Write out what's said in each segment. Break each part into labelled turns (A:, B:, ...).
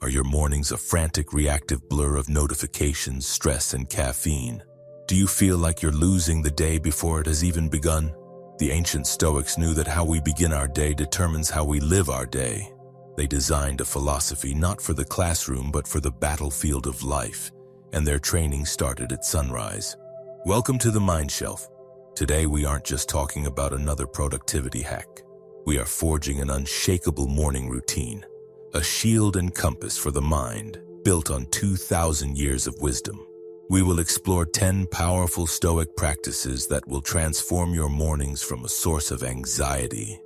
A: Are your mornings a frantic reactive blur of notifications, stress, and caffeine? Do you feel like you're losing the day before it has even begun? The ancient Stoics knew that how we begin our day determines how we live our day. They designed a philosophy not for the classroom but for the battlefield of life, and their training started at sunrise. Welcome to the Mind Shelf. Today we aren't just talking about another productivity hack. We are forging an unshakable morning routine, a shield and compass for the mind, built on 2,000 years of wisdom. We will explore 10 powerful Stoic practices that will transform your mornings from a source of anxiety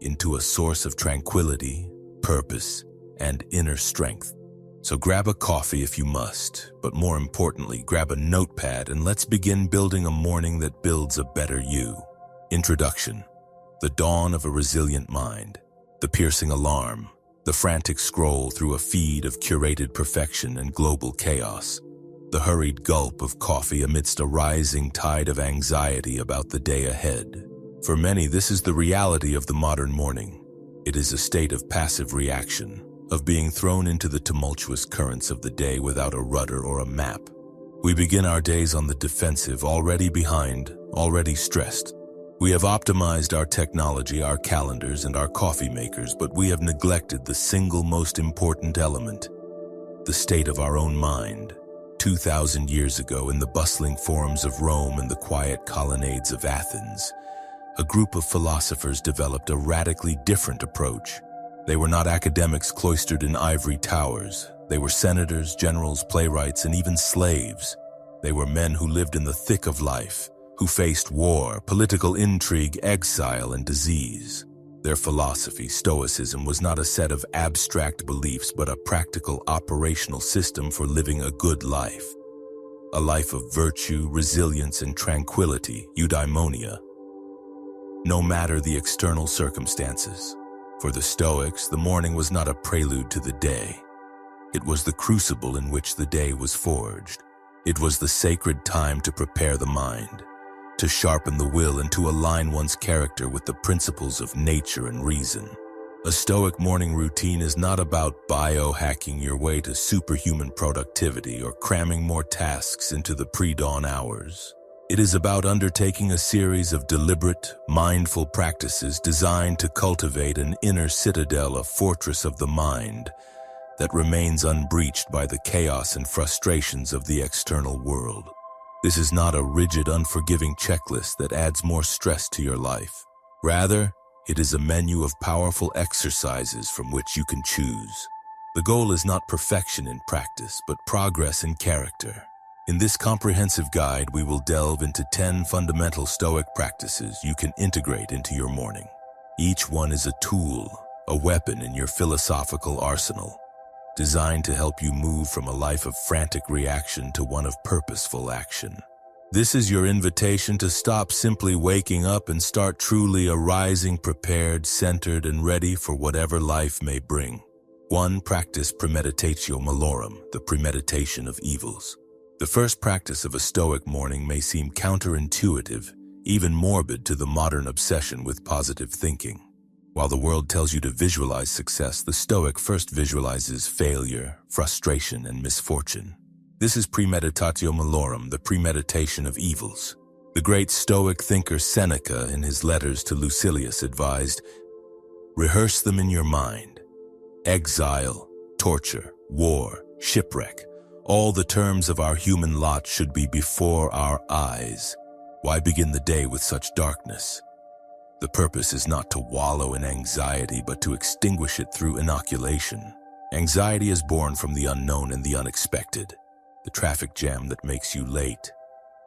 A: into a source of tranquility, purpose, and inner strength. So grab a coffee if you must, but more importantly, grab a notepad and let's begin building a morning that builds a better you. Introduction: the dawn of a resilient mind, the piercing alarm, the frantic scroll through a feed of curated perfection and global chaos, the hurried gulp of coffee amidst a rising tide of anxiety about the day ahead. For many, this is the reality of the modern morning. It is a state of passive reaction, of being thrown into the tumultuous currents of the day without a rudder or a map. We begin our days on the defensive, already behind, already stressed. We have optimized our technology, our calendars, and our coffee makers, but we have neglected the single most important element: the state of our own mind. 2,000 years ago, in the bustling forums of Rome and the quiet colonnades of Athens, a group of philosophers developed a radically different approach. They were not academics cloistered in ivory towers. They were senators, generals, playwrights, and even slaves. They were men who lived in the thick of life, who faced war, political intrigue, exile, and disease. Their philosophy, Stoicism, was not a set of abstract beliefs but a practical operational system for living a good life. A life of virtue, resilience, and tranquility, eudaimonia, no matter the external circumstances. For the Stoics, the morning was not a prelude to the day. It was the crucible in which the day was forged. It was the sacred time to prepare the mind, to sharpen the will, and to align one's character with the principles of nature and reason. A Stoic morning routine is not about biohacking your way to superhuman productivity or cramming more tasks into the pre-dawn hours. It is about undertaking a series of deliberate, mindful practices designed to cultivate an inner citadel, a fortress of the mind that remains unbreached by the chaos and frustrations of the external world. This is not a rigid, unforgiving checklist that adds more stress to your life. Rather, it is a menu of powerful exercises from which you can choose. The goal is not perfection in practice, but progress in character. In this comprehensive guide, we will delve into 10 fundamental Stoic practices you can integrate into your morning. Each one is a tool, a weapon in your philosophical arsenal, designed to help you move from a life of frantic reaction to one of purposeful action. This is your invitation to stop simply waking up and start truly arising, prepared, centered, and ready for whatever life may bring. 1. Practice premeditatio malorum, the premeditation of evils. The first practice of a Stoic morning may seem counterintuitive, even morbid to the modern obsession with positive thinking. While the world tells you to visualize success, the Stoic first visualizes failure, frustration, and misfortune. This is premeditatio malorum, the premeditation of evils. The great Stoic thinker Seneca, in his letters to Lucilius, advised, "Rehearse them in your mind. Exile, torture, war, shipwreck, all the terms of our human lot should be before our eyes. Why begin the day with such darkness?" The purpose is not to wallow in anxiety, but to extinguish it through inoculation. Anxiety is born from the unknown and the unexpected. The traffic jam that makes you late,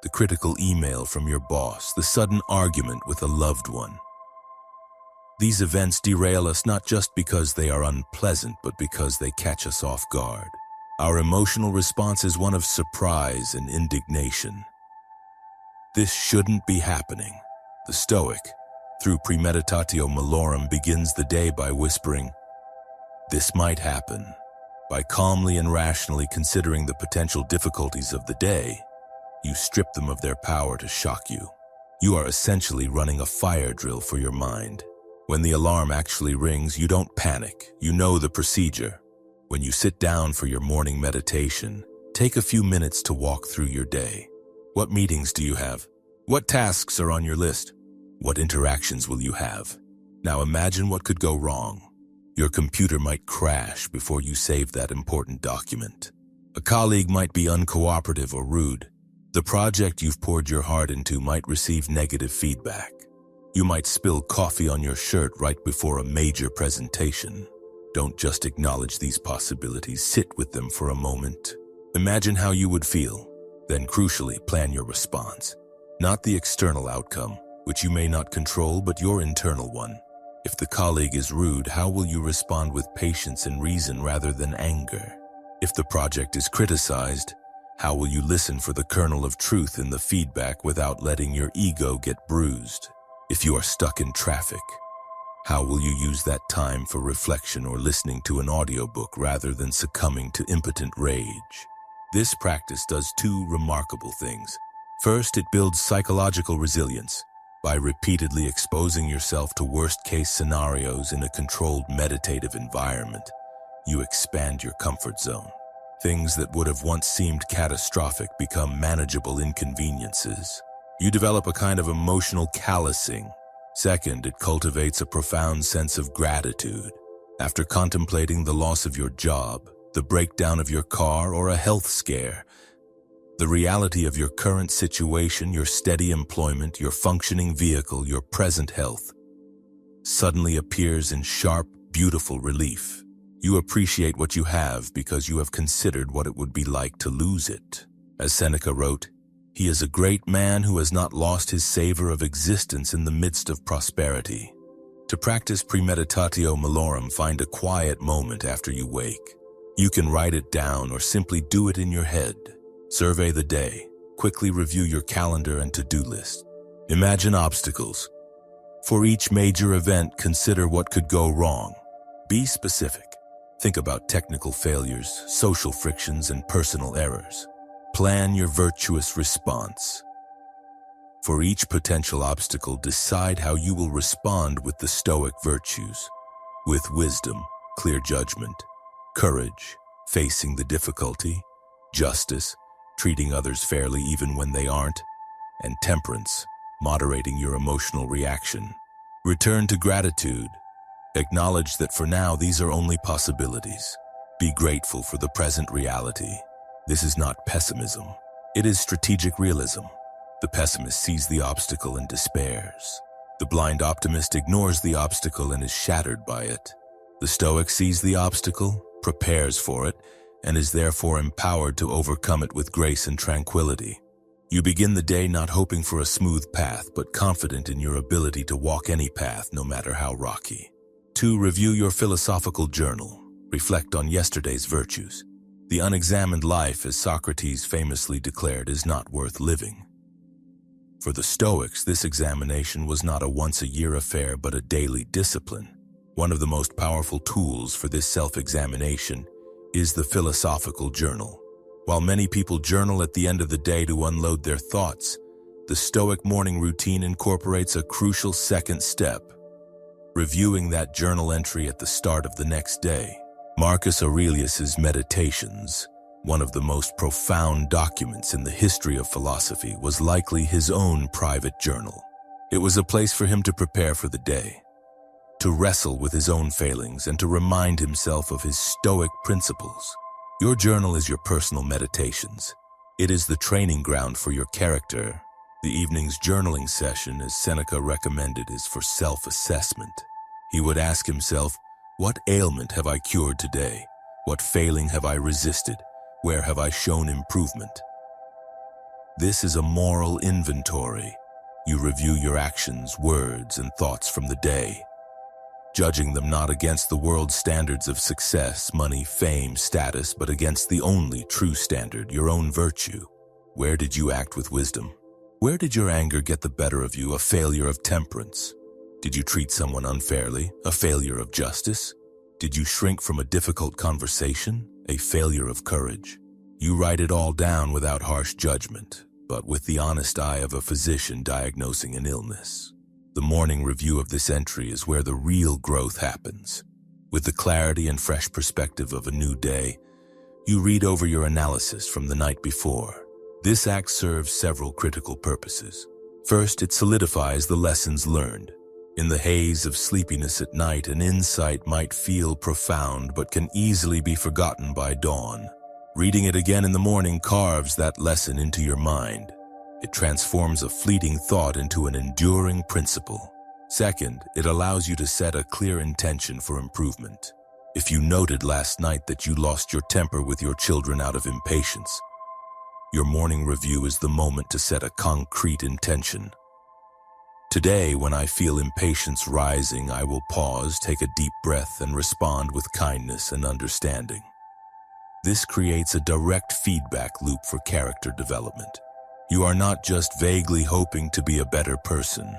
A: the critical email from your boss, the sudden argument with a loved one. These events derail us not just because they are unpleasant, but because they catch us off guard. Our emotional response is one of surprise and indignation. This shouldn't be happening. The Stoic, through premeditatio malorum, begins the day by whispering, "This might happen." By calmly and rationally considering the potential difficulties of the day, you strip them of their power to shock you. You are essentially running a fire drill for your mind. When the alarm actually rings, you don't panic. You know the procedure. When you sit down for your morning meditation, take a few minutes to walk through your day. What meetings do you have? What tasks are on your list? What interactions will you have? Now imagine what could go wrong. Your computer might crash before you save that important document. A colleague might be uncooperative or rude. The project you've poured your heart into might receive negative feedback. You might spill coffee on your shirt right before a major presentation. Don't just acknowledge these possibilities, sit with them for a moment. Imagine how you would feel. Then crucially, plan your response. Not the external outcome, which you may not control, but your internal one. If the colleague is rude, how will you respond with patience and reason rather than anger? If the project is criticized, how will you listen for the kernel of truth in the feedback without letting your ego get bruised? If you are stuck in traffic, how will you use that time for reflection or listening to an audiobook rather than succumbing to impotent rage? This practice does two remarkable things. First, it builds psychological resilience. By repeatedly exposing yourself to worst-case scenarios in a controlled meditative environment, you expand your comfort zone. Things that would have once seemed catastrophic become manageable inconveniences. You develop a kind of emotional callousing. Second, it cultivates a profound sense of gratitude. After contemplating the loss of your job, the breakdown of your car, or a health scare, the reality of your current situation, your steady employment, your functioning vehicle, your present health, suddenly appears in sharp, beautiful relief. You appreciate what you have because you have considered what it would be like to lose it. As Seneca wrote, "He is a great man who has not lost his savor of existence in the midst of prosperity." To practice premeditatio malorum, find a quiet moment after you wake. You can write it down or simply do it in your head. Survey the day. Quickly review your calendar and to-do list. Imagine obstacles. For each major event, consider what could go wrong. Be specific. Think about technical failures, social frictions, and personal errors. Plan your virtuous response. For each potential obstacle, decide how you will respond with the Stoic virtues. With wisdom, clear judgment, courage, facing the difficulty, justice, treating others fairly even when they aren't, and temperance, moderating your emotional reaction. Return to gratitude. Acknowledge that for now these are only possibilities. Be grateful for the present reality. This is not pessimism. It is strategic realism. The pessimist sees the obstacle and despairs. The blind optimist ignores the obstacle and is shattered by it. The Stoic sees the obstacle, prepares for it, and is therefore empowered to overcome it with grace and tranquility. You begin the day not hoping for a smooth path, but confident in your ability to walk any path, no matter how rocky. 2. Review your philosophical journal. Reflect on yesterday's virtues. The unexamined life, as Socrates famously declared, is not worth living. For the Stoics, this examination was not a once-a-year affair, but a daily discipline. One of the most powerful tools for this self-examination is the philosophical journal. While many people journal at the end of the day to unload their thoughts, the Stoic morning routine incorporates a crucial second step, reviewing that journal entry at the start of the next day. Marcus Aurelius's Meditations, one of the most profound documents in the history of philosophy, was likely his own private journal. It was a place for him to prepare for the day, to wrestle with his own failings, and to remind himself of his Stoic principles. Your journal is your personal meditations. It is the training ground for your character. The evening's journaling session, as Seneca recommended, is for self-assessment. He would ask himself, what ailment have I cured today? What failing have I resisted? Where have I shown improvement? This is a moral inventory. You review your actions, words, and thoughts from the day, judging them not against the world's standards of success, money, fame, status, but against the only true standard, your own virtue. Where did you act with wisdom? Where did your anger get the better of you, a failure of temperance? Did you treat someone unfairly, a failure of justice? Did you shrink from a difficult conversation, a failure of courage? You write it all down without harsh judgment, but with the honest eye of a physician diagnosing an illness. The morning review of this entry is where the real growth happens. With the clarity and fresh perspective of a new day, you read over your analysis from the night before. This act serves several critical purposes. First, it solidifies the lessons learned. In the haze of sleepiness at night, an insight might feel profound but can easily be forgotten by dawn. Reading it again in the morning carves that lesson into your mind. It transforms a fleeting thought into an enduring principle. Second, it allows you to set a clear intention for improvement. If you noted last night that you lost your temper with your children out of impatience, your morning review is the moment to set a concrete intention. Today, when I feel impatience rising, I will pause, take a deep breath, and respond with kindness and understanding. This creates a direct feedback loop for character development. You are not just vaguely hoping to be a better person.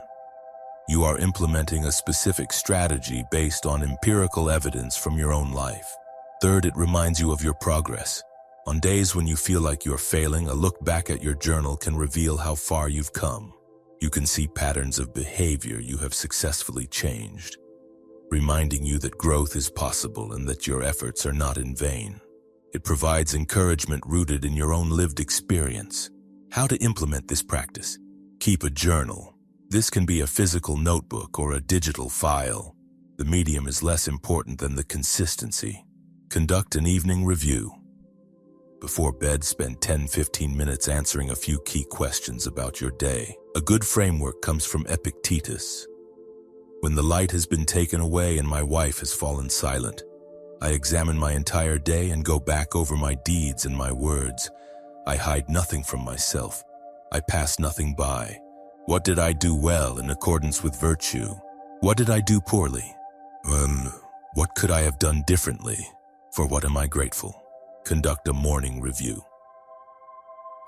A: You are implementing a specific strategy based on empirical evidence from your own life. Third, it reminds you of your progress. On days when you feel like you're failing, a look back at your journal can reveal how far you've come. You can see patterns of behavior you have successfully changed, reminding you that growth is possible and that your efforts are not in vain. It provides encouragement rooted in your own lived experience. How to implement this practice? Keep a journal. This can be a physical notebook or a digital file. The medium is less important than the consistency. Conduct an evening review. Before bed, spend 10-15 minutes answering a few key questions about your day. A good framework comes from Epictetus. When the light has been taken away and my wife has fallen silent, I examine my entire day and go back over my deeds and my words. I hide nothing from myself. I pass nothing by. What did I do well in accordance with virtue? What did I do poorly? What could I have done differently? For what am I grateful? Conduct a morning review.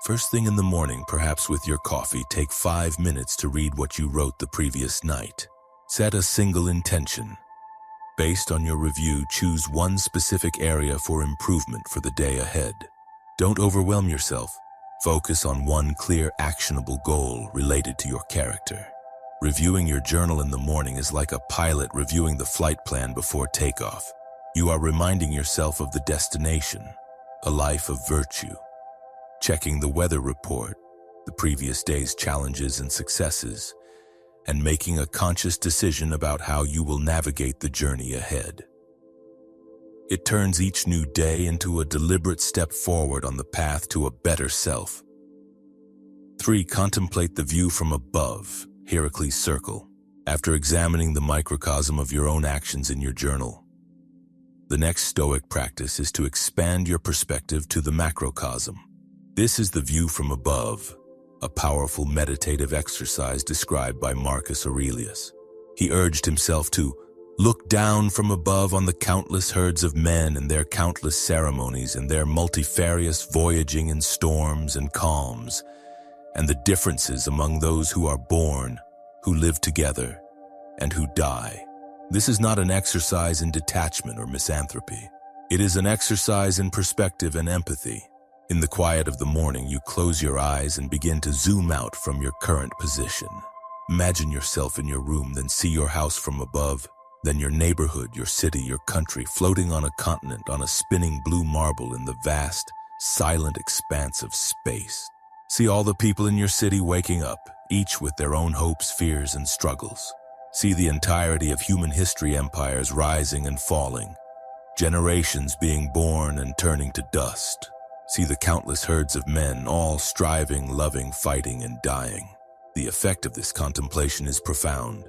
A: First thing in the morning, perhaps with your coffee, take 5 minutes to read what you wrote the previous night. Set a single intention. Based on your review, choose one specific area for improvement for the day ahead. Don't overwhelm yourself. Focus on one clear, actionable goal related to your character. Reviewing your journal in the morning is like a pilot reviewing the flight plan before takeoff. You are reminding yourself of the destination, a life of virtue. Checking the weather report, the previous day's challenges and successes, and making a conscious decision about how you will navigate the journey ahead. It turns each new day into a deliberate step forward on the path to a better self. 3. Contemplate the view from above, Heracles' circle. After examining the microcosm of your own actions in your journal, the next Stoic practice is to expand your perspective to the macrocosm. This is the view from above, a powerful meditative exercise described by Marcus Aurelius. He urged himself to look down from above on the countless herds of men and their countless ceremonies and their multifarious voyaging in storms and calms, and the differences among those who are born, who live together, and who die. This is not an exercise in detachment or misanthropy. It is an exercise in perspective and empathy. In the quiet of the morning, you close your eyes and begin to zoom out from your current position. Imagine yourself in your room, then see your house from above, then your neighborhood, your city, your country, floating on a continent, on a spinning blue marble in the vast, silent expanse of space. See all the people in your city waking up, each with their own hopes, fears, and struggles. See the entirety of human history, empires rising and falling, generations being born and turning to dust. See the countless herds of men, all striving, loving, fighting, and dying. The effect of this contemplation is profound.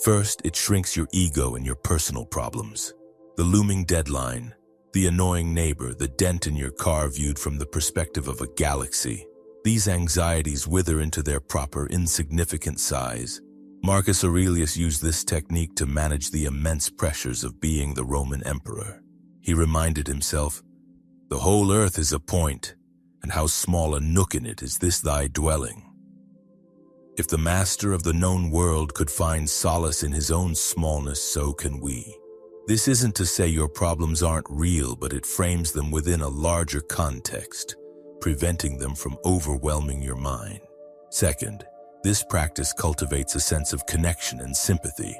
A: First, it shrinks your ego and your personal problems. The looming deadline, the annoying neighbor, the dent in your car viewed from the perspective of a galaxy. These anxieties wither into their proper, insignificant size. Marcus Aurelius used this technique to manage the immense pressures of being the Roman emperor. He reminded himself, "The whole earth is a point, and how small a nook in it is this thy dwelling." If the master of the known world could find solace in his own smallness, so can we. This isn't to say your problems aren't real, but it frames them within a larger context, preventing them from overwhelming your mind. Second, this practice cultivates a sense of connection and sympathy,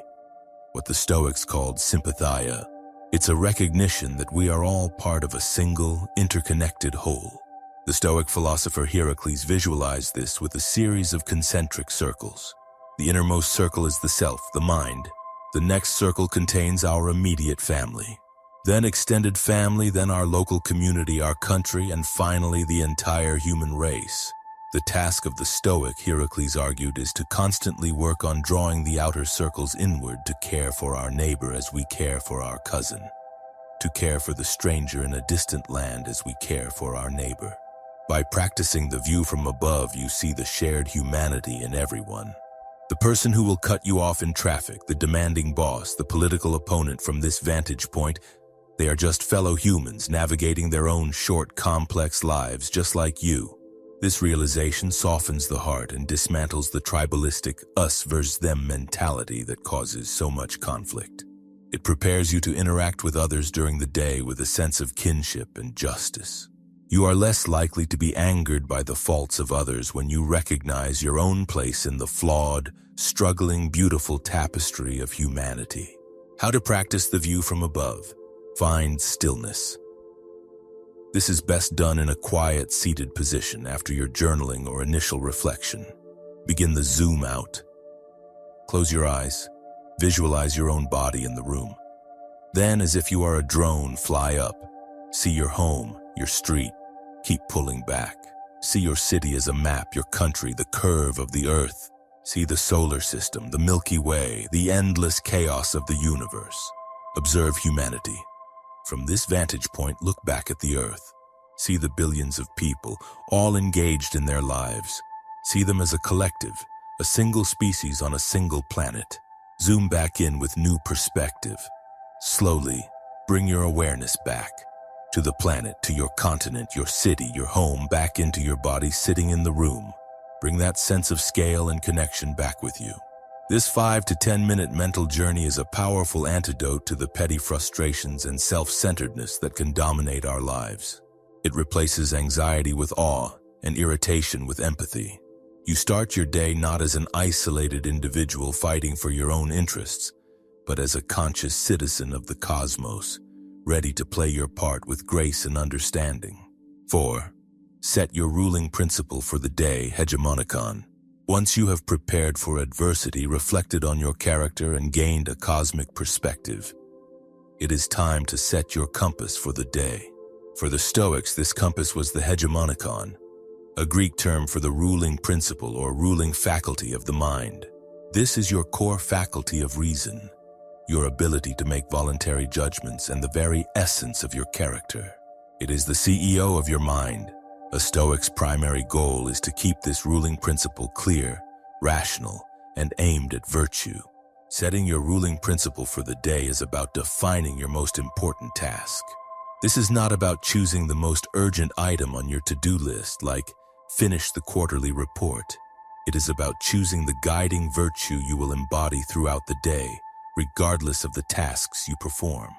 A: what the Stoics called sympathia. It's a recognition that we are all part of a single, interconnected whole. The Stoic philosopher Heracles visualized this with a series of concentric circles. The innermost circle is the self, the mind. The next circle contains our immediate family. Then extended family, then our local community, our country, and finally the entire human race. The task of the Stoic, Heracles argued, is to constantly work on drawing the outer circles inward to care for our neighbor as we care for our cousin, to care for the stranger in a distant land as we care for our neighbor. By practicing the view from above, you see the shared humanity in everyone. The person who will cut you off in traffic, the demanding boss, the political opponent. From this vantage point, they are just fellow humans navigating their own short, complex lives just like you. This realization softens the heart and dismantles the tribalistic us versus them mentality that causes so much conflict. It prepares you to interact with others during the day with a sense of kinship and justice. You are less likely to be angered by the faults of others when you recognize your own place in the flawed, struggling, beautiful tapestry of humanity. How to practice the view from above. Find stillness. This is best done in a quiet, seated position after your journaling or initial reflection. Begin the zoom out. Close your eyes. Visualize your own body in the room. Then, as if you are a drone, fly up. See your home, your street. Keep pulling back. See your city as a map, your country, the curve of the earth. See the solar system, the Milky Way, the endless chaos of the universe. Observe humanity. From this vantage point, look back at the earth. See the billions of people, all engaged in their lives. See them as a collective, a single species on a single planet. Zoom back in with new perspective. Slowly, bring your awareness back. To the planet, to your continent, your city, your home, back into your body sitting in the room. Bring that sense of scale and connection back with you. This 5 to 10 minute mental journey is a powerful antidote to the petty frustrations and self-centeredness that can dominate our lives. It replaces anxiety with awe and irritation with empathy. You start your day not as an isolated individual fighting for your own interests, but as a conscious citizen of the cosmos, ready to play your part with grace and understanding. 4. Set your ruling principle for the day, hegemonikon. Once you have prepared for adversity, reflected on your character, and gained a cosmic perspective, it is time to set your compass for the day. For the Stoics, this compass was the hegemonikon, a Greek term for the ruling principle or ruling faculty of the mind. This is your core faculty of reason, your ability to make voluntary judgments, and the very essence of your character. It is the CEO of your mind. A Stoic's primary goal is to keep this ruling principle clear, rational, and aimed at virtue. Setting your ruling principle for the day is about defining your most important task. This is not about choosing the most urgent item on your to-do list, like finish the quarterly report. It is about choosing the guiding virtue you will embody throughout the day, regardless of the tasks you perform.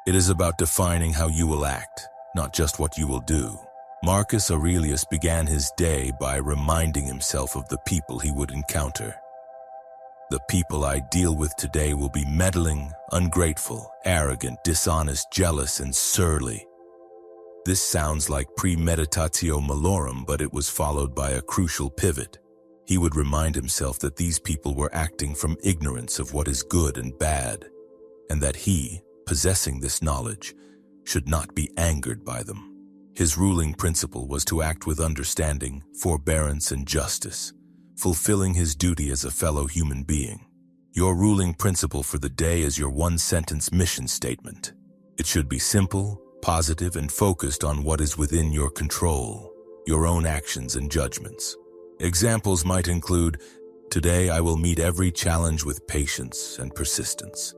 A: It is about defining how you will act, not just what you will do. Marcus Aurelius began his day by reminding himself of the people he would encounter. The people I deal with today will be meddling, ungrateful, arrogant, dishonest, jealous, and surly. This sounds like premeditatio malorum, but it was followed by a crucial pivot. He would remind himself that these people were acting from ignorance of what is good and bad, and that he, possessing this knowledge, should not be angered by them. His ruling principle was to act with understanding, forbearance, and justice, fulfilling his duty as a fellow human being. Your ruling principle for the day is your one-sentence mission statement. It should be simple, positive, and focused on what is within your control, your own actions and judgments. Examples might include, today I will meet every challenge with patience and persistence.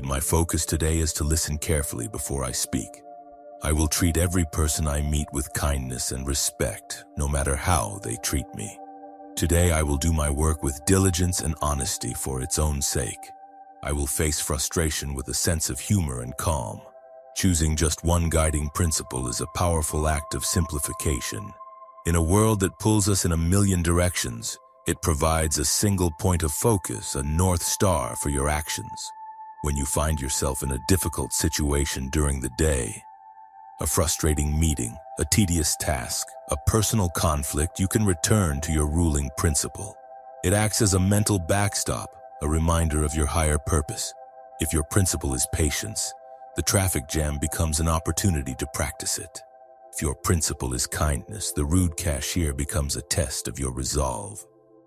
A: My focus today is to listen carefully before I speak. I will treat every person I meet with kindness and respect, no matter how they treat me. Today I will do my work with diligence and honesty for its own sake. I will face frustration with a sense of humor and calm. Choosing just one guiding principle is a powerful act of simplification. In a world that pulls us in a million directions, it provides a single point of focus, a north star for your actions. When you find yourself in a difficult situation during the day, a frustrating meeting, a tedious task, a personal conflict, you can return to your ruling principle. It acts as a mental backstop, a reminder of your higher purpose. If your principle is patience, the traffic jam becomes an opportunity to practice it. If your principle is kindness, the rude cashier becomes a test of your resolve.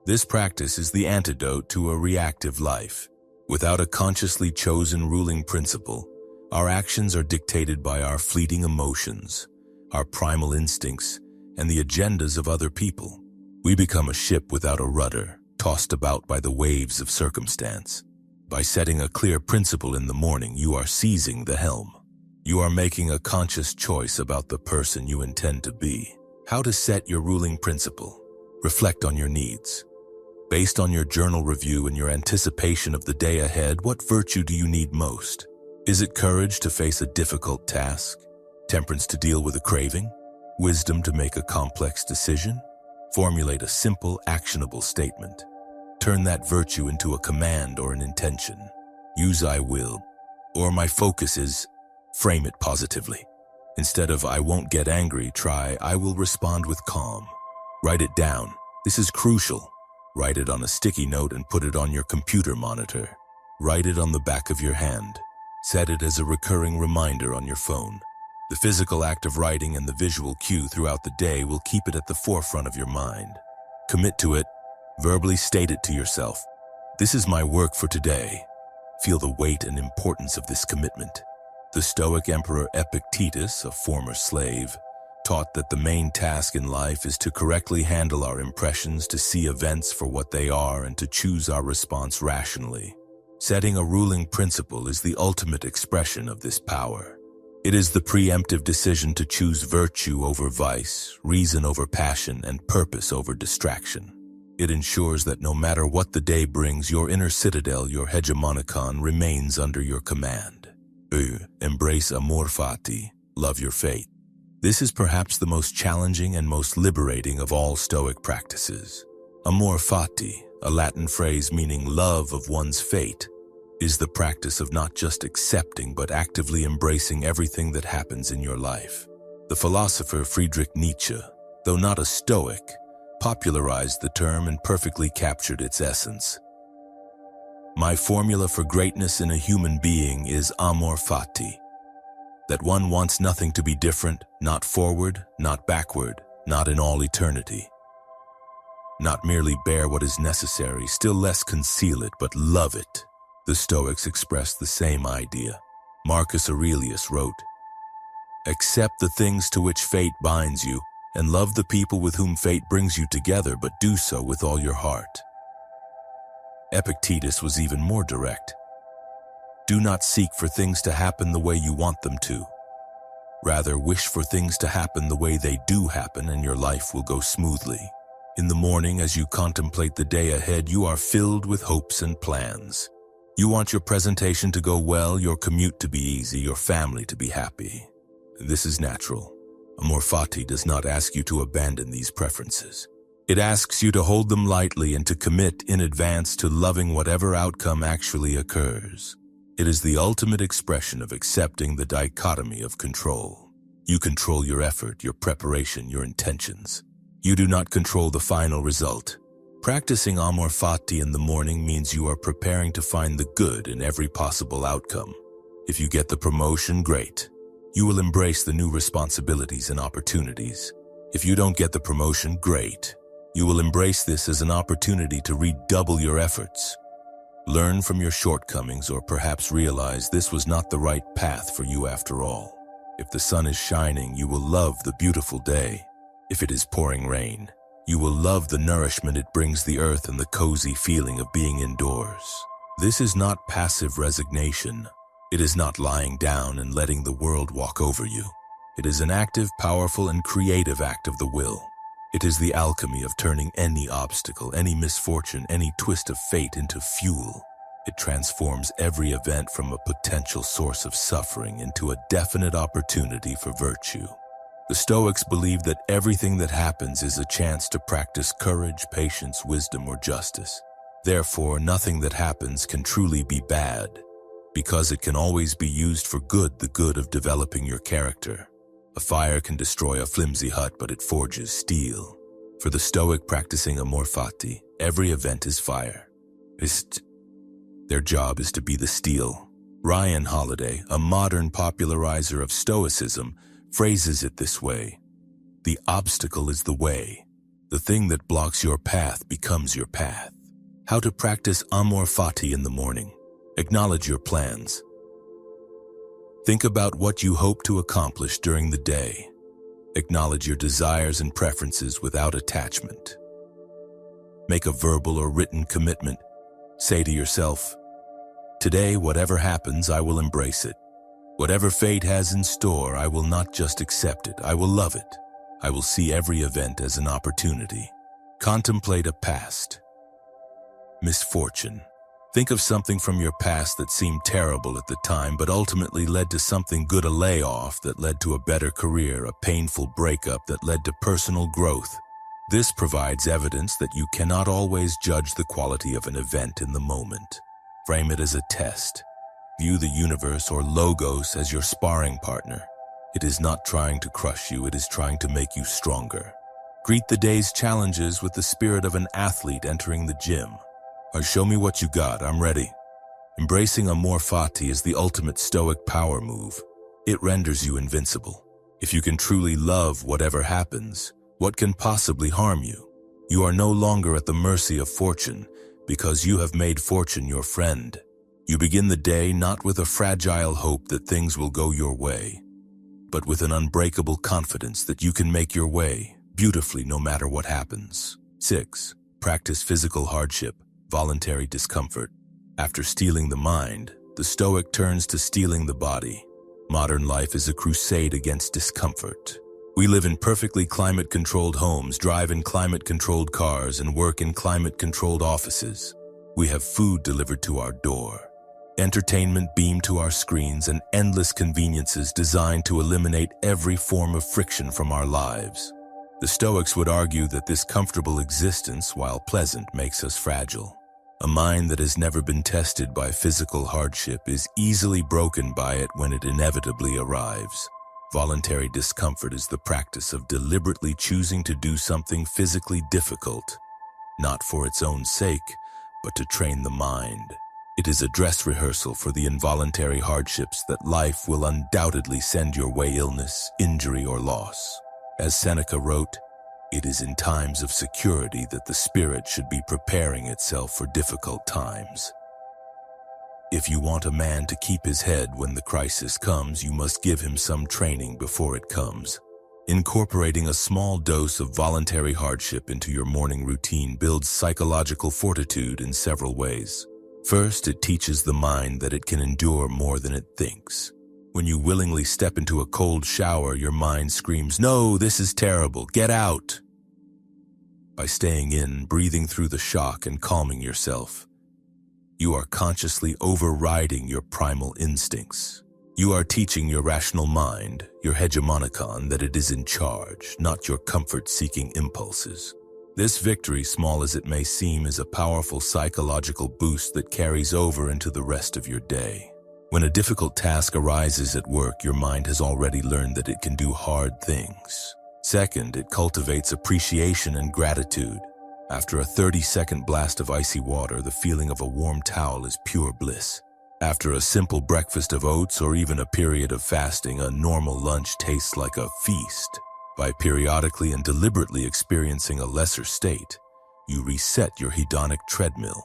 A: This practice is the antidote to a reactive life. Without a consciously chosen ruling principle, our actions are dictated by our fleeting emotions, our primal instincts, and the agendas of other people. We become a ship without a rudder, tossed about by the waves of circumstance. By setting a clear principle in the morning, you are seizing the helm. You are making a conscious choice about the person you intend to be. How to set your ruling principle. Reflect on your needs. Based on your journal review and your anticipation of the day ahead, what virtue do you need most? Is it courage to face a difficult task? Temperance to deal with a craving? Wisdom to make a complex decision? Formulate a simple, actionable statement. Turn that virtue into a command or an intention. Use "I will," or "my focus is." Frame it positively. Instead of "I won't get angry," try "I will respond with calm." Write it down. This is crucial. Write it on a sticky note and put it on your computer monitor. Write it on the back of your hand. Set it as a recurring reminder on your phone. The physical act of writing and the visual cue throughout the day will keep it at the forefront of your mind. Commit to it. Verbally state it to yourself. This is my work for today. Feel the weight and importance of this commitment. The Stoic emperor Epictetus, a former slave, taught that the main task in life is to correctly handle our impressions, to see events for what they are, and to choose our response rationally. Setting a ruling principle is the ultimate expression of this power. It is the preemptive decision to choose virtue over vice, reason over passion, and purpose over distraction. It ensures that no matter what the day brings, your inner citadel, your hegemonicon, remains under your command. Embrace amor fati, love your fate. This is perhaps the most challenging and most liberating of all Stoic practices. Amor fati, a Latin phrase meaning love of one's fate, is the practice of not just accepting but actively embracing everything that happens in your life. The philosopher Friedrich Nietzsche, though not a Stoic, popularized the term and perfectly captured its essence. My formula for greatness in a human being is amor fati, that one wants nothing to be different, not forward, not backward, not in all eternity. Not merely bear what is necessary, still less conceal it, but love it. The Stoics expressed the same idea. Marcus Aurelius wrote, "Accept the things to which fate binds you, and love the people with whom fate brings you together, but do so with all your heart." Epictetus was even more direct. Do not seek for things to happen the way you want them to. Rather, wish for things to happen the way they do happen, and your life will go smoothly. In the morning, as you contemplate the day ahead, you are filled with hopes and plans. You want your presentation to go well, your commute to be easy, your family to be happy. This is natural. Amor fati does not ask you to abandon these preferences. It asks you to hold them lightly and to commit in advance to loving whatever outcome actually occurs. It is the ultimate expression of accepting the dichotomy of control. You control your effort, your preparation, your intentions. You do not control the final result. Practicing amor fati in the morning means you are preparing to find the good in every possible outcome. If you get the promotion, great. You will embrace the new responsibilities and opportunities. If you don't get the promotion, great. You will embrace this as an opportunity to redouble your efforts. Learn from your shortcomings, or perhaps realize this was not the right path for you after all. If the sun is shining, you will love the beautiful day. If it is pouring rain, you will love the nourishment it brings the earth and the cozy feeling of being indoors. This is not passive resignation. It is not lying down and letting the world walk over you. It is an active, powerful, and creative act of the will. It is the alchemy of turning any obstacle, any misfortune, any twist of fate into fuel. It transforms every event from a potential source of suffering into a definite opportunity for virtue. The Stoics believe that everything that happens is a chance to practice courage, patience, wisdom, or justice. Therefore, nothing that happens can truly be bad. because it can always be used for good, the good of developing your character. A fire can destroy a flimsy hut, but it forges steel. For the Stoic practicing amor fati, every event is fire. Their job is to be the steel. Ryan Holiday, a modern popularizer of Stoicism, phrases it this way: the obstacle is the way. The thing that blocks your path becomes your path. How to practice amor fati in the morning. Acknowledge your plans. Think about what you hope to accomplish during the day. Acknowledge your desires and preferences without attachment. Make a verbal or written commitment. Say to yourself, today, whatever happens, I will embrace it. Whatever fate has in store, I will not just accept it, I will love it. I will see every event as an opportunity. Contemplate a past misfortune. Think of something from your past that seemed terrible at the time but ultimately led to something good, a layoff that led to a better career, a painful breakup that led to personal growth. This provides evidence that you cannot always judge the quality of an event in the moment. Frame it as a test. View the universe or logos as your sparring partner. It is not trying to crush you, it is trying to make you stronger. Greet the day's challenges with the spirit of an athlete entering the gym. Or show me what you got, I'm ready. Embracing amor fati is the ultimate Stoic power move. It renders you invincible. If you can truly love whatever happens, what can possibly harm you? You are no longer at the mercy of fortune, because you have made fortune your friend. You begin the day not with a fragile hope that things will go your way, but with an unbreakable confidence that you can make your way beautifully no matter what happens. 6. Practice physical hardship, voluntary discomfort. After stealing the mind, the Stoic turns to stealing the body. Modern life is a crusade against discomfort. We live in perfectly climate-controlled homes, drive in climate-controlled cars, and work in climate-controlled offices. We have food delivered to our door, entertainment beamed to our screens, and endless conveniences designed to eliminate every form of friction from our lives. The Stoics would argue that this comfortable existence, while pleasant, makes us fragile. A mind that has never been tested by physical hardship is easily broken by it when it inevitably arrives. Voluntary discomfort is the practice of deliberately choosing to do something physically difficult, not for its own sake, but to train the mind. It is a dress rehearsal for the involuntary hardships that life will undoubtedly send your way: illness, injury, or loss. As Seneca wrote, it is in times of security that the spirit should be preparing itself for difficult times. If you want a man to keep his head when the crisis comes, you must give him some training before it comes. Incorporating a small dose of voluntary hardship into your morning routine builds psychological fortitude in several ways. First, it teaches the mind that it can endure more than it thinks. When you willingly step into a cold shower, your mind screams, "No, this is terrible, get out!" By staying in, breathing through the shock, and calming yourself, you are consciously overriding your primal instincts. You are teaching your rational mind, your hegemonicon, that it is in charge, not your comfort-seeking impulses. This victory, small as it may seem, is a powerful psychological boost that carries over into the rest of your day. When a difficult task arises at work, your mind has already learned that it can do hard things. Second, it cultivates appreciation and gratitude. After a 30-second blast of icy water, the feeling of a warm towel is pure bliss. After a simple breakfast of oats or even a period of fasting, a normal lunch tastes like a feast. By periodically and deliberately experiencing a lesser state, you reset your hedonic treadmill.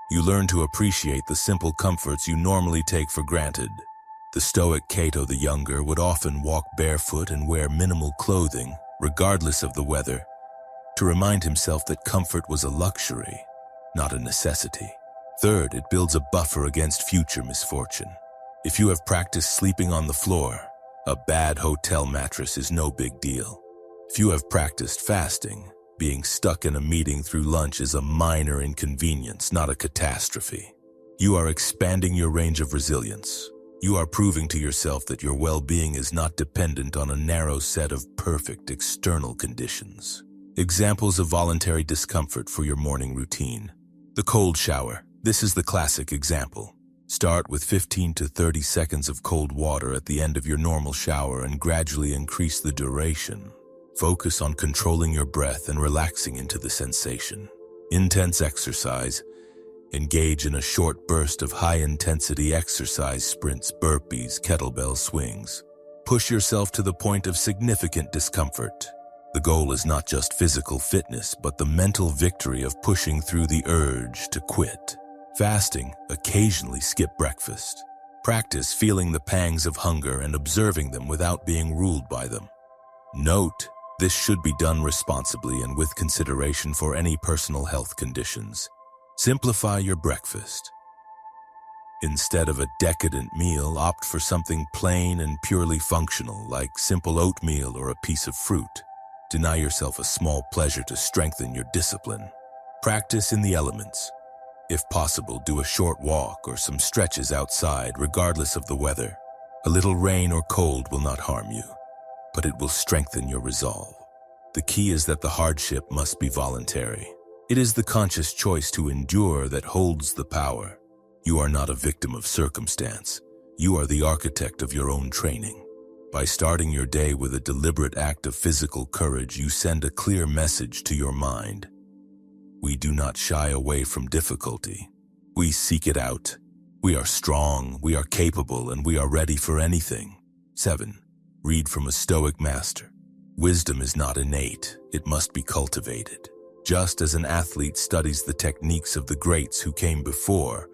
A: You learn to appreciate the simple comforts you normally take for granted. The Stoic Cato the Younger would often walk barefoot and wear minimal clothing, regardless of the weather, to remind himself that comfort was a luxury, not a necessity. Third, it builds a buffer against future misfortune. If you have practiced sleeping on the floor, a bad hotel mattress is no big deal. If you have practiced fasting, being stuck in a meeting through lunch is a minor inconvenience, not a catastrophe. You are expanding your range of resilience. You are proving to yourself that your well-being is not dependent on a narrow set of perfect external conditions. Examples of voluntary discomfort for your morning routine. The cold shower. This is the classic example. Start with 15 to 30 seconds of cold water at the end of your normal shower and gradually increase the duration. Focus on controlling your breath and relaxing into the sensation. Intense exercise. Engage in a short burst of high-intensity exercise sprints, burpees, kettlebell swings. Push yourself to the point of significant discomfort. The goal is not just physical fitness, but the mental victory of pushing through the urge to quit. Fasting, occasionally skip breakfast. Practice feeling the pangs of hunger and observing them without being ruled by them. Note, this should be done responsibly and with consideration for any personal health conditions. Simplify your breakfast. Instead of a decadent meal, opt for something plain and purely functional, like simple oatmeal or a piece of fruit. Deny yourself a small pleasure to strengthen your discipline. Practice in the elements. If possible, do a short walk or some stretches outside, regardless of the weather. A little rain or cold will not harm you, but it will strengthen your resolve. The key is that the hardship must be voluntary. It is the conscious choice to endure that holds the power. You are not a victim of circumstance. You are the architect of your own training. By starting your day with a deliberate act of physical courage, you send a clear message to your mind. We do not shy away from difficulty. We seek it out. We are strong, we are capable, and we are ready for anything. 7. Read from a Stoic master. Wisdom is not innate, it must be cultivated. Just as an athlete studies the techniques of the greats who came before,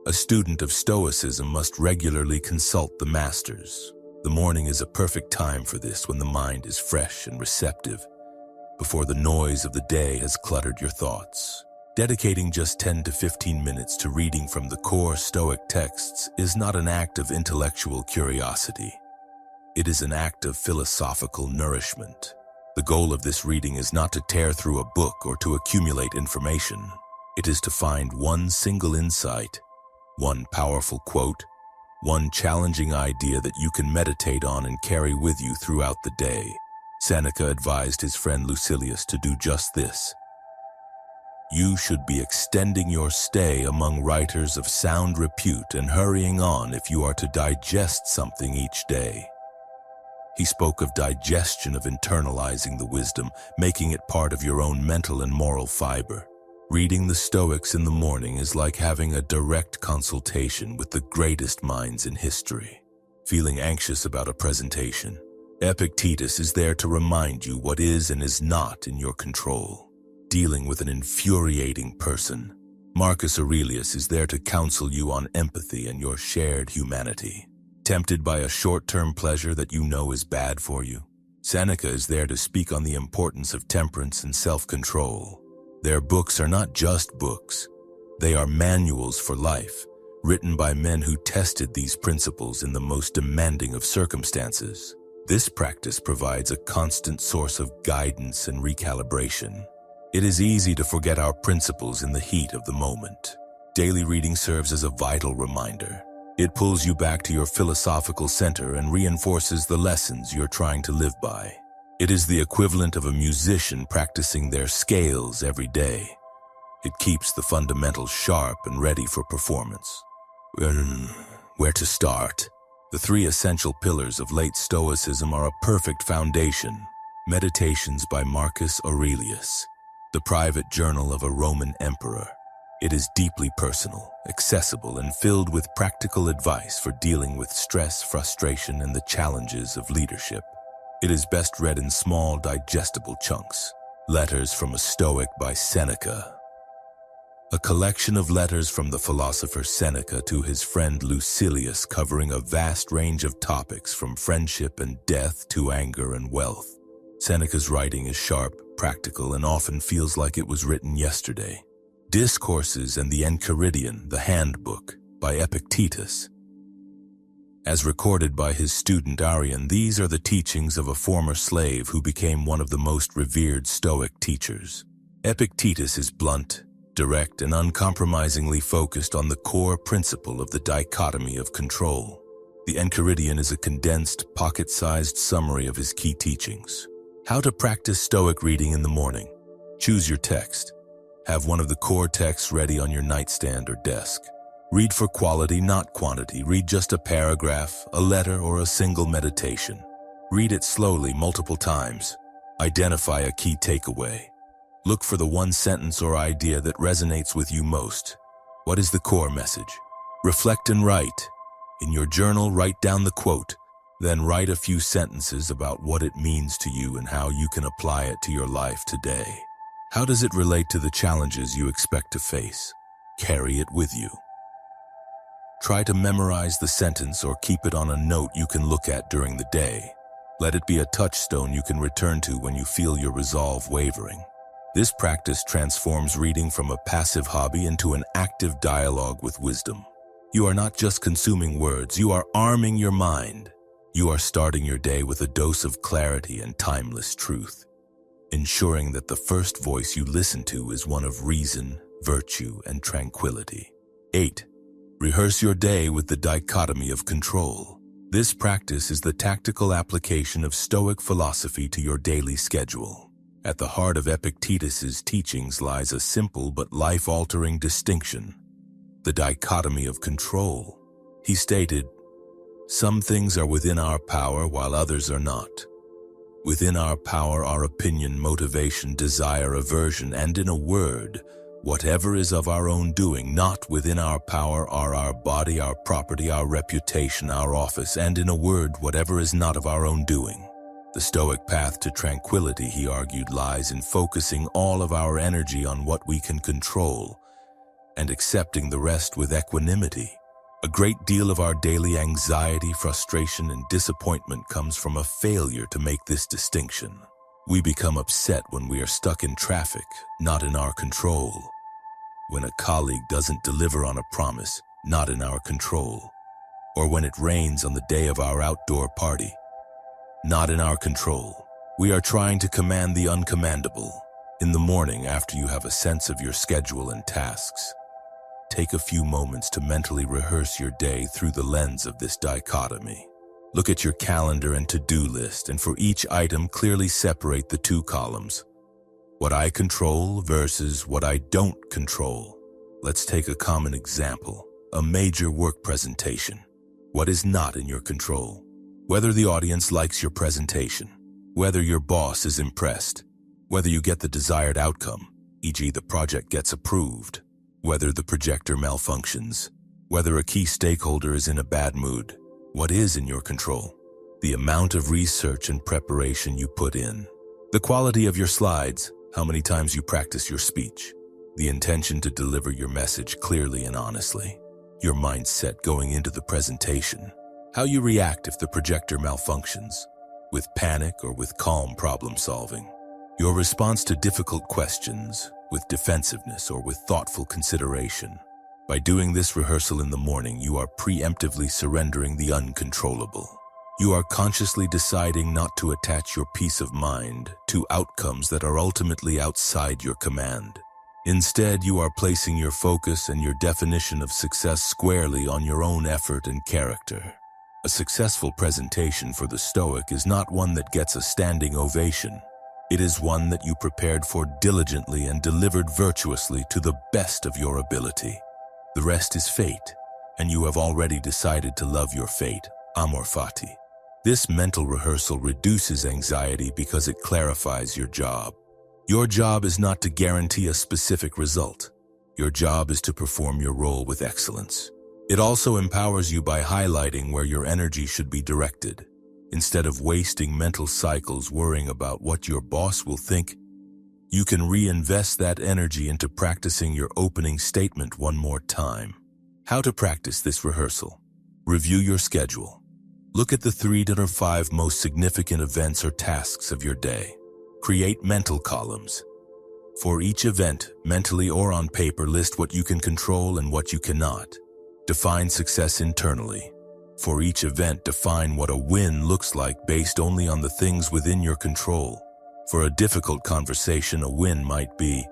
A: a student of Stoicism must regularly consult the masters. The morning is a perfect time for this, when the mind is fresh and receptive, before the noise of the day has cluttered your thoughts. Dedicating just 10 to 15 minutes to reading from the core Stoic texts is not an act of intellectual curiosity. It is an act of philosophical nourishment. The goal of this reading is not to tear through a book or to accumulate information. It is to find one single insight, one powerful quote, one challenging idea that you can meditate on and carry with you throughout the day. Seneca advised his friend Lucilius to do just this. You should be extending your stay among writers of sound repute and hurrying on if you are to digest something each day. He spoke of digestion, of internalizing the wisdom, making it part of your own mental and moral fiber. Reading the Stoics in the morning is like having a direct consultation with the greatest minds in history. Feeling anxious about a presentation? Epictetus is there to remind you what is and is not in your control. Dealing with an infuriating person? Marcus Aurelius is there to counsel you on empathy and your shared humanity. Tempted by a short-term pleasure that you know is bad for you? Seneca is there to speak on the importance of temperance and self-control. Their books are not just books. They are manuals for life, written by men who tested these principles in the most demanding of circumstances. This practice provides a constant source of guidance and recalibration. It is easy to forget our principles in the heat of the moment. Daily reading serves as a vital reminder. It pulls you back to your philosophical center and reinforces the lessons you're trying to live by. It is the equivalent of a musician practicing their scales every day. It keeps the fundamentals sharp and ready for performance. Where to start? The 3 essential pillars of late Stoicism are a perfect foundation. Meditations by Marcus Aurelius, the private journal of a Roman emperor. It is deeply personal, accessible, and filled with practical advice for dealing with stress, frustration, and the challenges of leadership. It is best read in small, digestible chunks. Letters from a Stoic by Seneca. A collection of letters from the philosopher Seneca to his friend Lucilius, covering a vast range of topics from friendship and death to anger and wealth. Seneca's writing is sharp, practical, and often feels like it was written yesterday. Discourses and the Enchiridion, the Handbook, by Epictetus. As recorded by his student Arrian, these are the teachings of a former slave who became one of the most revered Stoic teachers. Epictetus is blunt, direct, and uncompromisingly focused on the core principle of the dichotomy of control. The Enchiridion is a condensed, pocket-sized summary of his key teachings. How to practice Stoic reading in the morning. Choose your text. Have one of the core texts ready on your nightstand or desk. Read for quality, not quantity. Read just a paragraph, a letter, or a single meditation. Read it slowly, multiple times. Identify a key takeaway. Look for the one sentence or idea that resonates with you most. What is the core message? Reflect and write. In your journal, write down the quote. Then write a few sentences about what it means to you and how you can apply it to your life today. How does it relate to the challenges you expect to face? Carry it with you. Try to memorize the sentence or keep it on a note you can look at during the day. Let it be a touchstone you can return to when you feel your resolve wavering. This practice transforms reading from a passive hobby into an active dialogue with wisdom. You are not just consuming words, you are arming your mind. You are starting your day with a dose of clarity and timeless truth, ensuring that the first voice you listen to is one of reason, virtue, and tranquility. 8. Rehearse your day with the dichotomy of control. This practice is the tactical application of Stoic philosophy to your daily schedule. At the heart of Epictetus's teachings lies a simple but life-altering distinction: the dichotomy of control. He stated, "Some things are within our power while others are not. Within our power are opinion, motivation, desire, aversion, and in a word, whatever is of our own doing. Not within our power are our body, our property, our reputation, our office, and in a word, whatever is not of our own doing." The Stoic path to tranquility, he argued, lies in focusing all of our energy on what we can control and accepting the rest with equanimity. A great deal of our daily anxiety, frustration, and disappointment comes from a failure to make this distinction. We become upset when we are stuck in traffic, not in our control. When a colleague doesn't deliver on a promise, not in our control. Or when it rains on the day of our outdoor party, not in our control. We are trying to command the uncommandable. In the morning, after you have a sense of your schedule and tasks, take a few moments to mentally rehearse your day through the lens of this dichotomy. Look at your calendar and to-do list, and for each item, clearly separate the two columns: what I control versus what I don't control. Let's take a common example: a major work presentation. What is not in your control? Whether the audience likes your presentation, whether your boss is impressed, whether you get the desired outcome, e.g. the project gets approved, whether the projector malfunctions, whether a key stakeholder is in a bad mood. What is in your control? The amount of research and preparation you put in, the quality of your slides, how many times you practice your speech, the intention to deliver your message clearly and honestly, your mindset going into the presentation, how you react if the projector malfunctions, with panic or with calm problem solving, your response to difficult questions, with defensiveness or with thoughtful consideration. By doing this rehearsal in the morning, you are preemptively surrendering the uncontrollable. You are consciously deciding not to attach your peace of mind to outcomes that are ultimately outside your command. Instead, you are placing your focus and your definition of success squarely on your own effort and character. A successful presentation for the Stoic is not one that gets a standing ovation. It is one that you prepared for diligently and delivered virtuously to the best of your ability. The rest is fate, and you have already decided to love your fate, amor fati. This mental rehearsal reduces anxiety because it clarifies your job. Your job is not to guarantee a specific result. Your job is to perform your role with excellence. It also empowers you by highlighting where your energy should be directed. Instead of wasting mental cycles worrying about what your boss will think, you can reinvest that energy into practicing your opening statement one more time. How to practice this rehearsal? Review your schedule. Look at the 3 to 5 most significant events or tasks of your day. Create mental columns. For each event, mentally or on paper, list what you can control and what you cannot. Define success internally. For each event, define what a win looks like based only on the things within your control. For a difficult conversation, a win might be,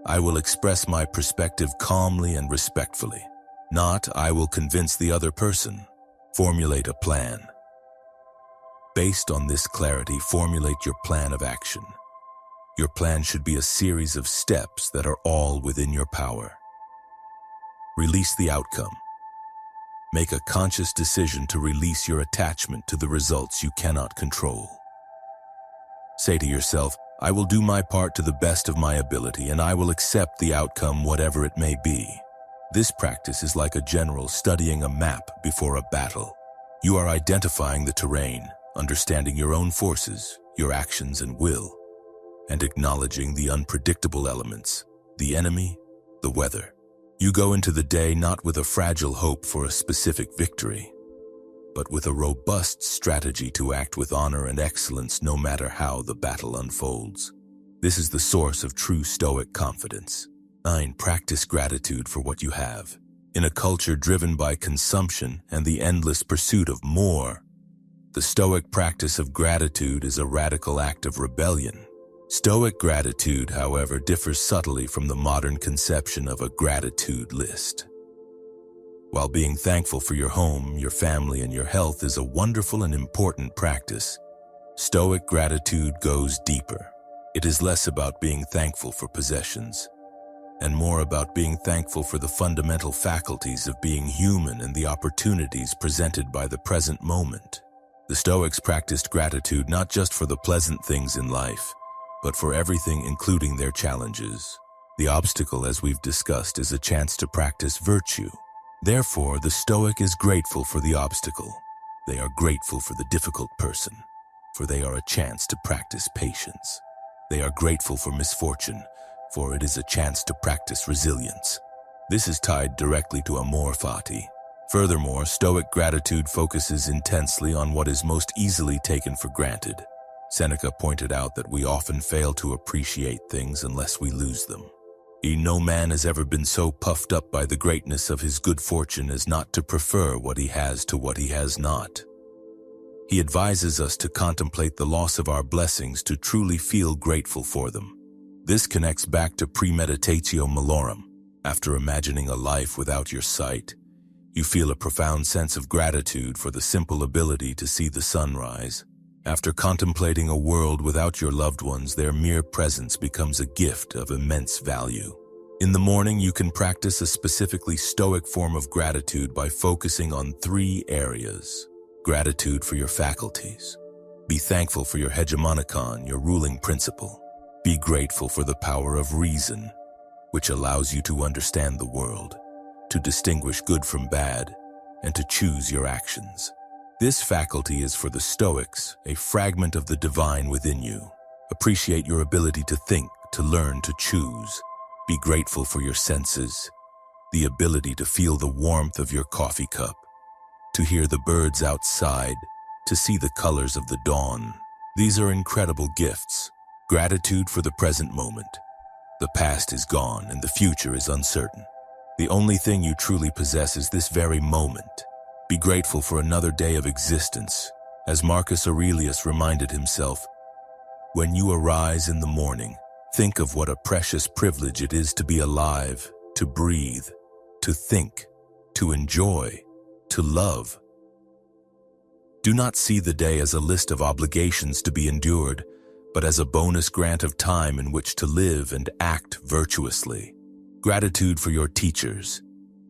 A: I will express my perspective calmly and respectfully. Not, I will convince the other person. Formulate a plan. Based on this clarity, formulate your plan of action. Your plan should be a series of steps that are all within your power. Release the outcome. Make a conscious decision to release your attachment to the results you cannot control. Say to yourself, I will do my part to the best of my ability, and I will accept the outcome whatever it may be. This practice is like a general studying a map before a battle. You are identifying the terrain, understanding your own forces, your actions and will, and acknowledging the unpredictable elements, the enemy, the weather. You go into the day not with a fragile hope for a specific victory, but with a robust strategy to act with honor and excellence no matter how the battle unfolds. This is the source of true Stoic confidence. 9. Practice gratitude for what you have. In a culture driven by consumption and the endless pursuit of more, the Stoic practice of gratitude is a radical act of rebellion. Stoic gratitude, however, differs subtly from the modern conception of a gratitude list. While being thankful for your home, your family, and your health is a wonderful and important practice, Stoic gratitude goes deeper. It is less about being thankful for possessions, and more about being thankful for the fundamental faculties of being human and the opportunities presented by the present moment. The Stoics practiced gratitude not just for the pleasant things in life, but for everything, including their challenges. The obstacle, as we've discussed, is a chance to practice virtue. Therefore, the Stoic is grateful for the obstacle. They are grateful for the difficult person, for they are a chance to practice patience. They are grateful for misfortune, for it is a chance to practice resilience. This is tied directly to amor fati. Furthermore, Stoic gratitude focuses intensely on what is most easily taken for granted. Seneca pointed out that we often fail to appreciate things unless we lose them. No man has ever been so puffed up by the greatness of his good fortune as not to prefer what he has to what he has not. He advises us to contemplate the loss of our blessings to truly feel grateful for them. This connects back to premeditatio malorum. After imagining a life without your sight, you feel a profound sense of gratitude for the simple ability to see the sunrise. After contemplating a world without your loved ones, their mere presence becomes a gift of immense value. In the morning, you can practice a specifically Stoic form of gratitude by focusing on 3 areas. Gratitude for your faculties. Be thankful for your hegemonikon, your ruling principle. Be grateful for the power of reason, which allows you to understand the world, to distinguish good from bad, and to choose your actions. This faculty is for the Stoics, a fragment of the divine within you. Appreciate your ability to think, to learn, to choose. Be grateful for your senses, the ability to feel the warmth of your coffee cup, to hear the birds outside, to see the colors of the dawn. These are incredible gifts. Gratitude for the present moment. The past is gone and the future is uncertain. The only thing you truly possess is this very moment. Be grateful for another day of existence. As Marcus Aurelius reminded himself, when you arise in the morning, think of what a precious privilege it is to be alive, to breathe, to think, to enjoy, to love. Do not see the day as a list of obligations to be endured, but as a bonus grant of time in which to live and act virtuously. Gratitude for your teachers.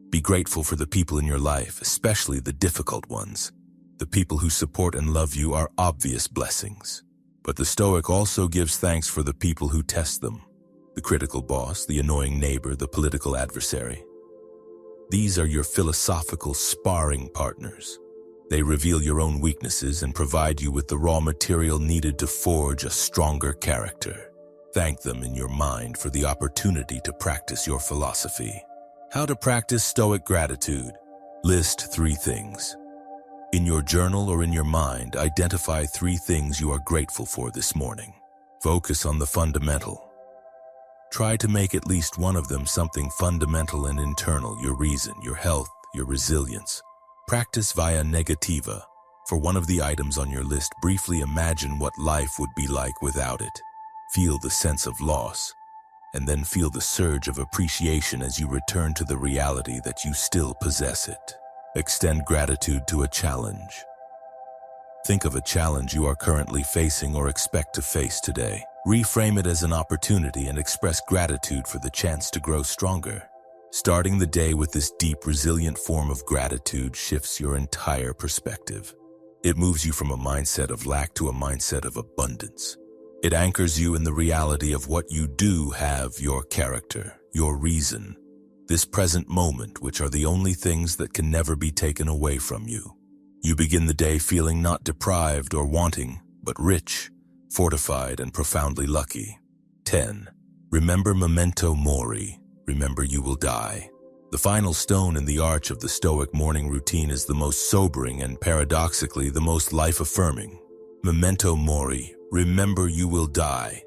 A: Be grateful for the people in your life, especially the difficult ones. The people who support and love you are obvious blessings. But the Stoic also gives thanks for the people who test them. The critical boss, the annoying neighbor, the political adversary. These are your philosophical sparring partners. They reveal your own weaknesses and provide you with the raw material needed to forge a stronger character. Thank them in your mind for the opportunity to practice your philosophy. How to practice Stoic gratitude. List 3 things. In your journal or in your mind, identify 3 things you are grateful for this morning. Focus on the fundamental. Try to make at least one of them something fundamental and internal: your reason, your health, your resilience. Practice via negativa. For one of the items on your list, briefly imagine what life would be like without it. Feel the sense of loss, and then feel the surge of appreciation as you return to the reality that you still possess it. Extend gratitude to a challenge. Think of a challenge you are currently facing or expect to face today. Reframe it as an opportunity and express gratitude for the chance to grow stronger. Starting the day with this deep, resilient form of gratitude shifts your entire perspective. It moves you from a mindset of lack to a mindset of abundance. It anchors you in the reality of what you do have, your character, your reason, this present moment, which are the only things that can never be taken away from you. You begin the day feeling not deprived or wanting, but rich, fortified, and profoundly lucky. 10. Remember Memento Mori. Remember you will die. The final stone in the arch of the Stoic morning routine is the most sobering and paradoxically the most life-affirming. Memento Mori. Remember you will die.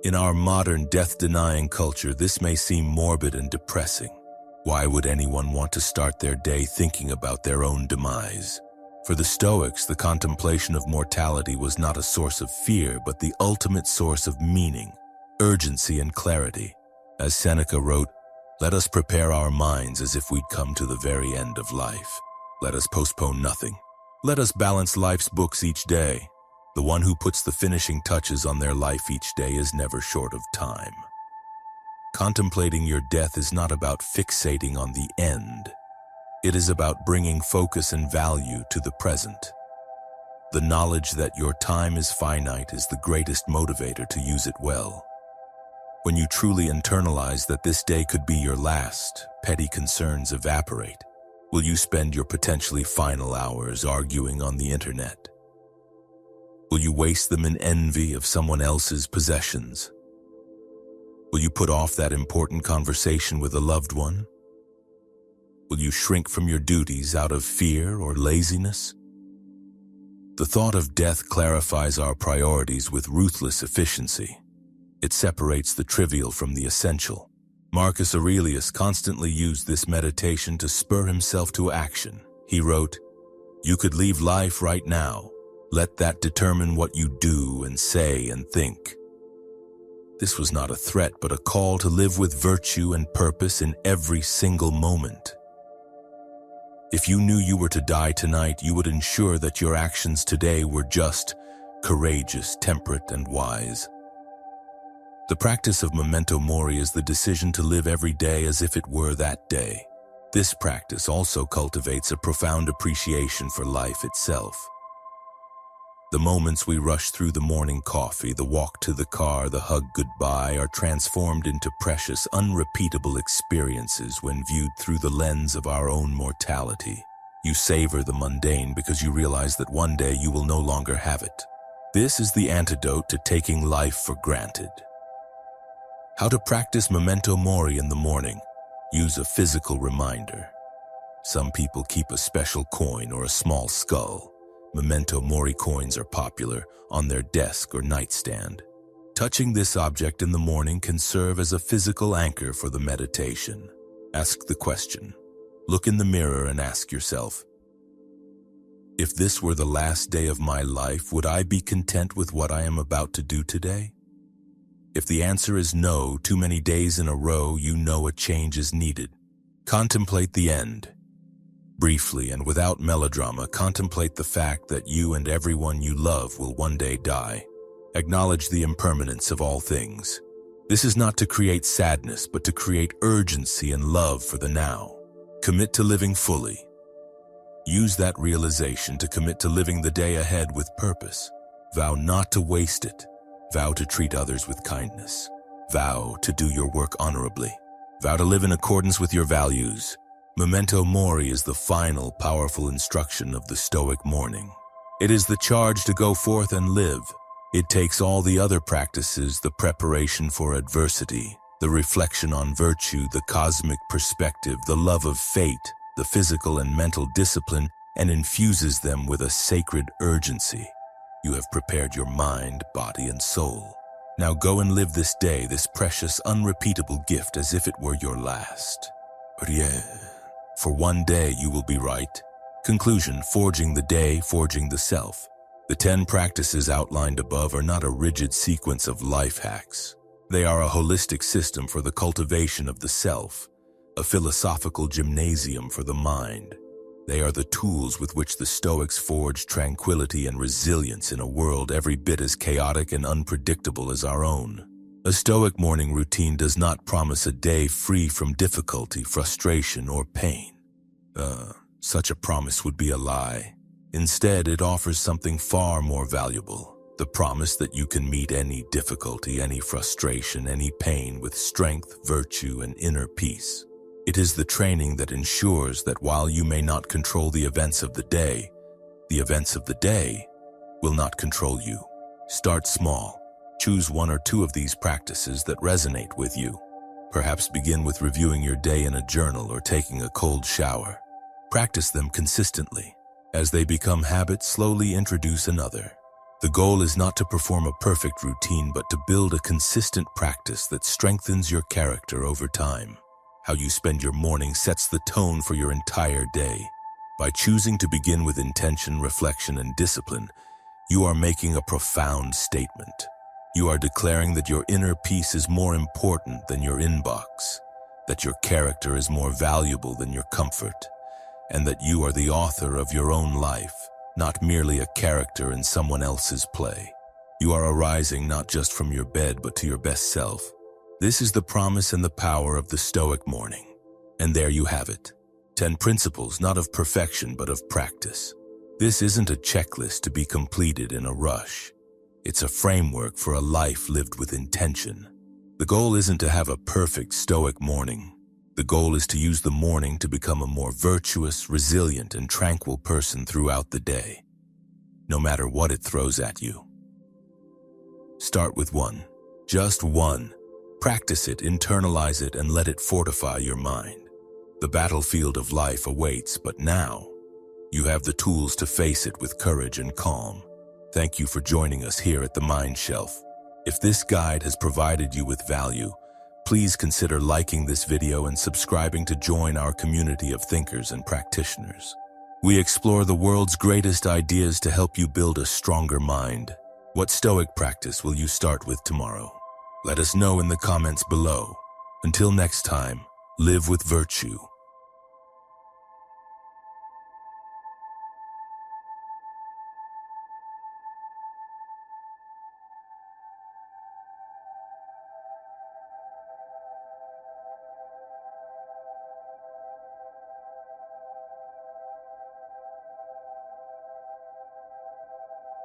A: In our modern death-denying culture, this may seem morbid and depressing. Why would anyone want to start their day thinking about their own demise? For the Stoics, the contemplation of mortality was not a source of fear, but the ultimate source of meaning, urgency, and clarity. As Seneca wrote, "Let us prepare our minds as if we'd come to the very end of life. Let us postpone nothing. Let us balance life's books each day. The one who puts the finishing touches on their life each day is never short of time." Contemplating your death is not about fixating on the end. It is about bringing focus and value to the present. The knowledge that your time is finite is the greatest motivator to use it well. When you truly internalize that this day could be your last, petty concerns evaporate. Will you spend your potentially final hours arguing on the internet? Will you waste them in envy of someone else's possessions? Will you put off that important conversation with a loved one? Will you shrink from your duties out of fear or laziness? The thought of death clarifies our priorities with ruthless efficiency. It separates the trivial from the essential. Marcus Aurelius constantly used this meditation to spur himself to action. He wrote, "You could leave life right now. Let that determine what you do and say and think." This was not a threat, but a call to live with virtue and purpose in every single moment. If you knew you were to die tonight, you would ensure that your actions today were just, courageous, temperate, and wise. The practice of Memento Mori is the decision to live every day as if it were that day. This practice also cultivates a profound appreciation for life itself. The moments we rush through the morning coffee, the walk to the car, the hug goodbye are transformed into precious, unrepeatable experiences when viewed through the lens of our own mortality. You savor the mundane because you realize that one day you will no longer have it. This is the antidote to taking life for granted. How to practice Memento Mori in the morning. Use a physical reminder. Some people keep a special coin or a small skull. Memento Mori coins are popular on their desk or nightstand. Touching this object in the morning can serve as a physical anchor for the meditation. Ask the question. Look in the mirror and ask yourself, if this were the last day of my life, would I be content with what I am about to do today? If the answer is no, too many days in a row, you know a change is needed. Contemplate the end. Briefly and without melodrama, contemplate the fact that you and everyone you love will one day die. Acknowledge the impermanence of all things. This is not to create sadness, but to create urgency and love for the now. Commit to living fully. Use that realization to commit to living the day ahead with purpose. Vow not to waste it. Vow to treat others with kindness. Vow to do your work honorably. Vow to live in accordance with your values. Memento Mori is the final, powerful instruction of the Stoic morning. It is the charge to go forth and live. It takes all the other practices, the preparation for adversity, the reflection on virtue, the cosmic perspective, the love of fate, the physical and mental discipline, and infuses them with a sacred urgency. You have prepared your mind, body, and soul. Now go and live this day, this precious, unrepeatable gift, as if it were your last. For one day you will be right. Conclusion: forging the day, forging the self. The 10 practices outlined above are not a rigid sequence of life hacks. They are a holistic system for the cultivation of the self, a philosophical gymnasium for the mind. They are the tools with which the Stoics forged tranquility and resilience in a world every bit as chaotic and unpredictable as our own. A Stoic morning routine does not promise a day free from difficulty, frustration, or pain. Such a promise would be a lie. Instead, it offers something far more valuable: the promise that you can meet any difficulty, any frustration, any pain with strength, virtue, and inner peace. It is the training that ensures that while you may not control the events of the day will not control you. Start small. Choose one or two of these practices that resonate with you. Perhaps begin with reviewing your day in a journal or taking a cold shower. Practice them consistently. As they become habits, slowly introduce another. The goal is not to perform a perfect routine, but to build a consistent practice that strengthens your character over time. How you spend your morning sets the tone for your entire day. By choosing to begin with intention, reflection, and discipline, you are making a profound statement. You are declaring that your inner peace is more important than your inbox, that your character is more valuable than your comfort, and that you are the author of your own life, not merely a character in someone else's play. You are arising not just from your bed, but to your best self. This is the promise and the power of the Stoic morning. And there you have it. 10 principles, not of perfection, but of practice. This isn't a checklist to be completed in a rush. It's a framework for a life lived with intention. The goal isn't to have a perfect Stoic morning. The goal is to use the morning to become a more virtuous, resilient, and tranquil person throughout the day, no matter what it throws at you. Start with one. Just one. Practice it, internalize it, and let it fortify your mind. The battlefield of life awaits, but now you have the tools to face it with courage and calm. Thank you for joining us here at the Mind Shelf. If this guide has provided you with value, please consider liking this video and subscribing to join our community of thinkers and practitioners. We explore the world's greatest ideas to help you build a stronger mind. What Stoic practice will you start with tomorrow? Let us know in the comments below. Until next time, live with virtue,